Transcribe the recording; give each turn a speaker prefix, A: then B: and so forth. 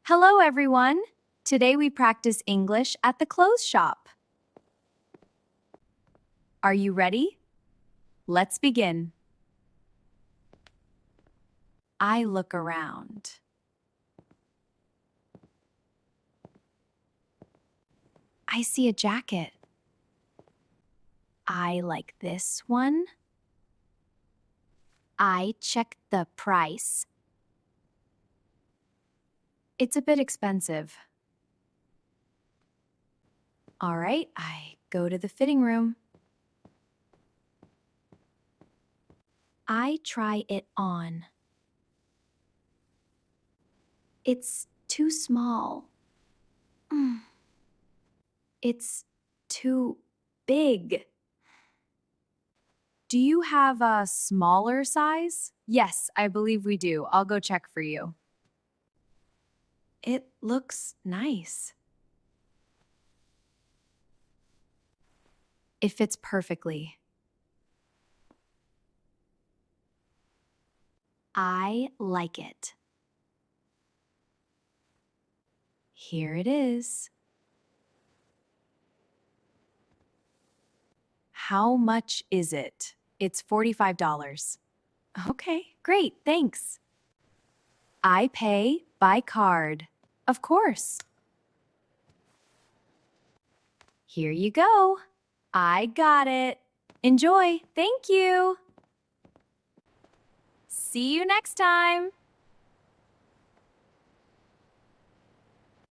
A: Hello, everyone. Today we practice English at the clothes shop. Are you ready? Let's begin. I look around. I see a jacket. I like this one. I check the price. It's a bit expensive. All right, I go to the fitting room. I try it on. It's too small. It's too big. Do you have a smaller size? Yes, I believe we do. I'll go check for you. It looks nice. It fits perfectly. I like it. Here it is. How much is it? It's $45. Okay, great, thanks. I pay by card. Of course. Here you go. I got it. Enjoy. Thank you. See you next time.